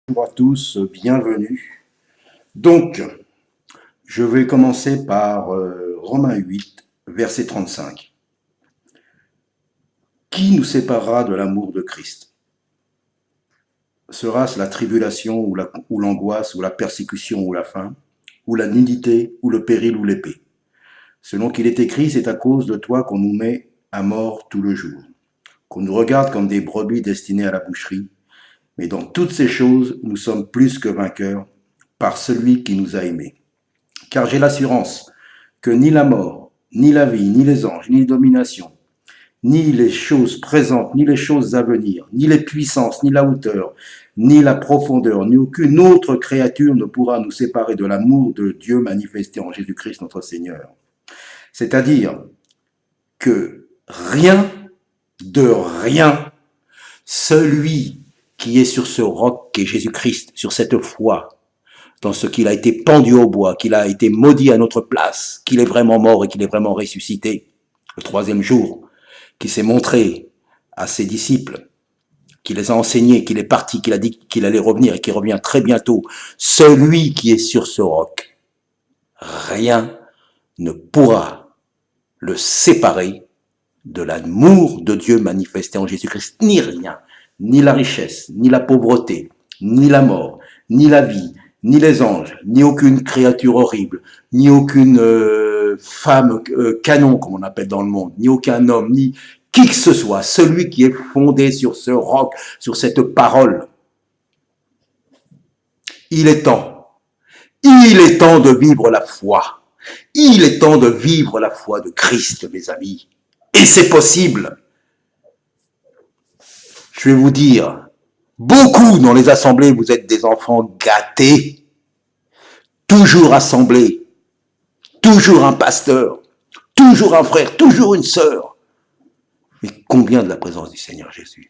Bonjour à tous, bienvenue. Donc, je vais commencer par Romains 8, verset 35. Qui nous séparera de l'amour de Christ? Sera-ce la tribulation ou l'angoisse ou la persécution ou la faim, ou la nudité ou le péril ou l'épée? Selon qu'il est écrit, c'est à cause de toi qu'on nous met à mort tout le jour, qu'on nous regarde comme des brebis destinées à la boucherie. Mais dans toutes ces choses, nous sommes plus que vainqueurs par celui qui nous a aimés. Car j'ai l'assurance que ni la mort, ni la vie, ni les anges, ni les dominations, ni les choses présentes, ni les choses à venir, ni les puissances, ni la hauteur, ni la profondeur, ni aucune autre créature ne pourra nous séparer de l'amour de Dieu manifesté en Jésus-Christ notre Seigneur. C'est-à-dire que rien de rien, celui qui est sur ce roc qu'est Jésus-Christ, sur cette foi, dans ce qu'il a été pendu au bois, qu'il a été maudit à notre place, qu'il est vraiment mort et qu'il est vraiment ressuscité, le troisième jour, qui s'est montré à ses disciples, qui les a enseignés, qu'il est parti, qu'il a dit qu'il allait revenir et qu'il revient très bientôt, celui qui est sur ce roc, rien ne pourra le séparer de l'amour de Dieu manifesté en Jésus-Christ, ni rien, ni la richesse, ni la pauvreté, ni la mort, ni la vie, ni les anges, ni aucune créature horrible, ni aucune femme canon, comme on appelle dans le monde, ni aucun homme, ni qui que ce soit, celui qui est fondé sur ce roc, sur cette parole. Il est temps de vivre la foi. Il est temps de vivre la foi de Christ, mes amis. Et c'est possible. Je vais vous dire, beaucoup dans les assemblées, vous êtes des enfants gâtés, toujours assemblés, toujours un pasteur, toujours un frère, toujours une sœur. Mais combien de la présence du Seigneur Jésus?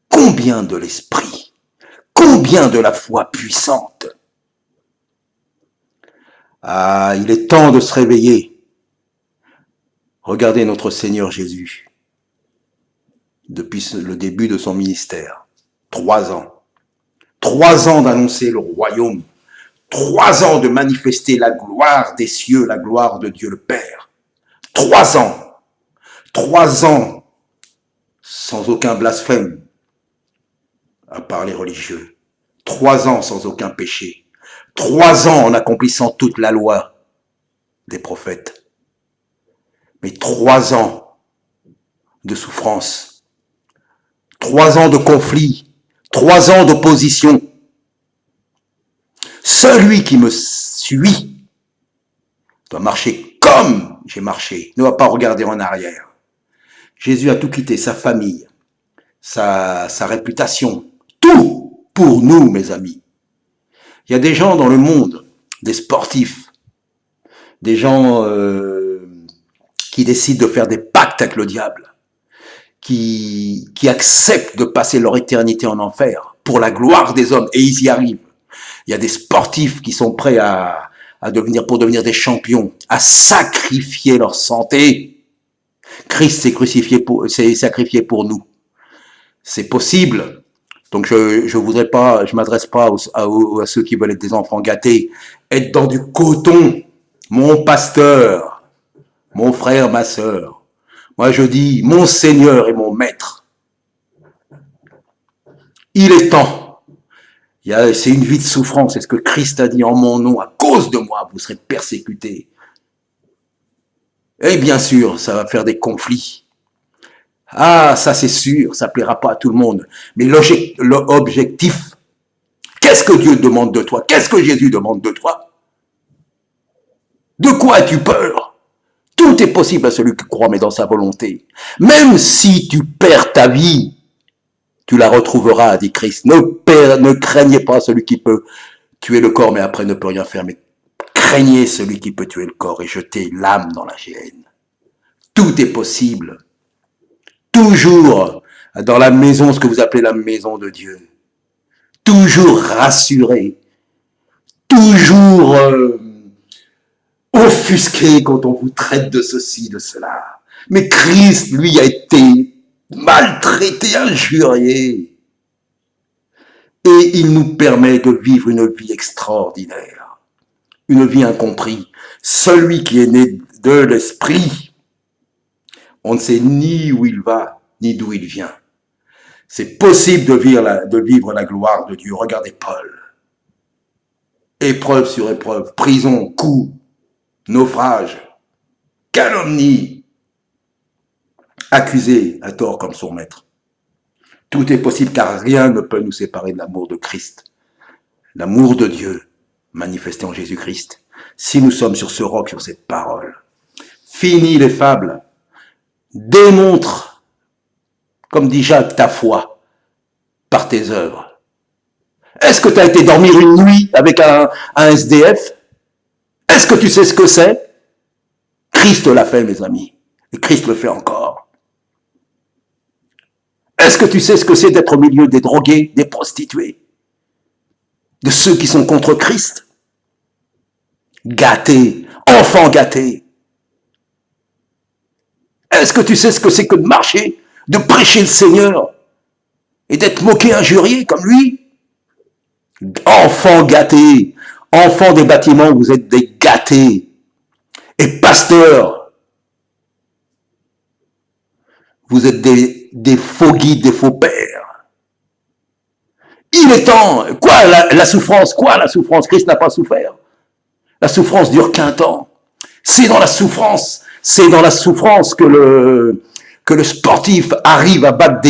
Combien de l'Esprit? Combien de la foi puissante? Ah, il est temps de se réveiller. Regardez notre Seigneur Jésus, depuis le début de son ministère. 3 ans. 3 ans d'annoncer le royaume. 3 ans de manifester la gloire des cieux, la gloire de Dieu le Père. 3 ans. 3 ans sans aucun blasphème, à part les religieux. 3 ans sans aucun péché. 3 ans en accomplissant toute la loi des prophètes. Mais 3 ans de souffrance. 3 ans de conflit. 3 ans d'opposition. Celui qui me suit doit marcher comme j'ai marché, ne va pas regarder en arrière. Jésus a tout quitté, sa famille, sa réputation, tout pour nous, mes amis. Il y a des gens dans le monde, des sportifs, des gens qui décident de faire des pactes avec le diable, qui acceptent de passer leur éternité en enfer pour la gloire des hommes, et ils y arrivent. Il y a des sportifs qui sont prêts pour devenir des champions, à sacrifier leur santé. Christ s'est sacrifié pour nous. C'est possible. Donc je m'adresse pas à ceux qui veulent être des enfants gâtés, être dans du coton. Mon pasteur, mon frère, ma sœur. Moi je dis, mon Seigneur et mon Maître. Il est temps. C'est une vie de souffrance, c'est ce que Christ a dit en mon nom, à cause de moi, vous serez persécutés. Et bien sûr, ça va faire des conflits. Ah, ça c'est sûr, ça plaira pas à tout le monde. Mais l'objectif, qu'est-ce que Dieu demande de toi? Qu'est-ce que Jésus demande de toi? De quoi as-tu peur? Tout est possible à celui qui croit, mais dans sa volonté. Même si tu perds ta vie, tu la retrouveras, dit Christ. Ne craignez pas celui qui peut tuer le corps, mais après ne peut rien faire. Mais craignez celui qui peut tuer le corps et jeter l'âme dans la géhenne. Tout est possible. Toujours dans la maison, ce que vous appelez la maison de Dieu. Toujours rassuré. Toujours offusqué quand on vous traite de ceci, de cela. Mais Christ, lui, a été maltraité, injurié. Et il nous permet de vivre une vie extraordinaire, une vie incomprise. Celui qui est né de l'esprit, on ne sait ni où il va, ni d'où il vient. C'est possible de vivre la gloire de Dieu. Regardez Paul. Épreuve sur épreuve, prison, coups, naufrage, calomnie, accusé à tort comme son maître. Tout est possible car rien ne peut nous séparer de l'amour de Christ. L'amour de Dieu manifesté en Jésus-Christ. Si nous sommes sur ce roc, sur cette parole, fini les fables, démontre, comme dit Jacques, ta foi par tes œuvres. Est-ce que tu as été dormir une nuit avec un SDF? Est-ce que tu sais ce que c'est? Christ l'a fait, mes amis, et Christ le fait encore. Est-ce que tu sais ce que c'est d'être au milieu des drogués, des prostituées, de ceux qui sont contre Christ? Gâtés, enfants gâtés. Est-ce que tu sais ce que c'est que de marcher, de prêcher le Seigneur et d'être moqué, injurié comme lui? Enfants gâtés, enfants des bâtiments, vous êtes des gâtés. Et pasteurs, vous êtes des faux guides, des faux pères. Il est temps. Quoi la souffrance? Quoi la souffrance? Christ n'a pas souffert. La souffrance dure qu'un temps. C'est dans la souffrance que le sportif arrive à battre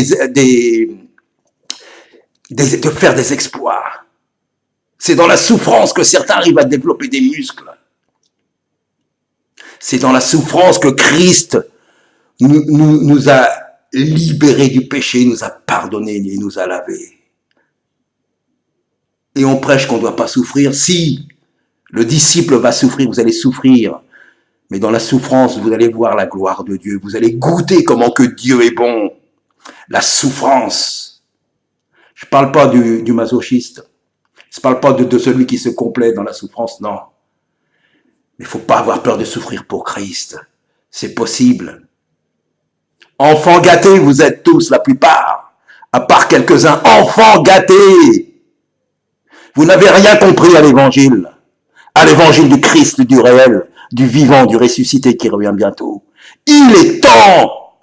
de faire des exploits. C'est dans la souffrance que certains arrivent à développer des muscles. C'est dans la souffrance que Christ nous a libérés du péché, nous a pardonnés et nous a lavés. Et on prêche qu'on ne doit pas souffrir. Si le disciple va souffrir, vous allez souffrir. Mais dans la souffrance, vous allez voir la gloire de Dieu. Vous allez goûter comment que Dieu est bon. La souffrance. Je ne parle pas du masochiste. Je ne parle pas de celui qui se complaît dans la souffrance, non. Mais il ne faut pas avoir peur de souffrir pour Christ. C'est possible. Enfants gâtés, vous êtes tous, la plupart. À part quelques-uns, enfants gâtés. Vous n'avez rien compris à l'évangile. À l'évangile du Christ, du réel, du vivant, du ressuscité qui revient bientôt. Il est temps.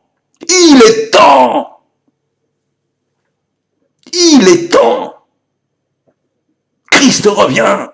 Il est temps. Il est temps. Christ revient.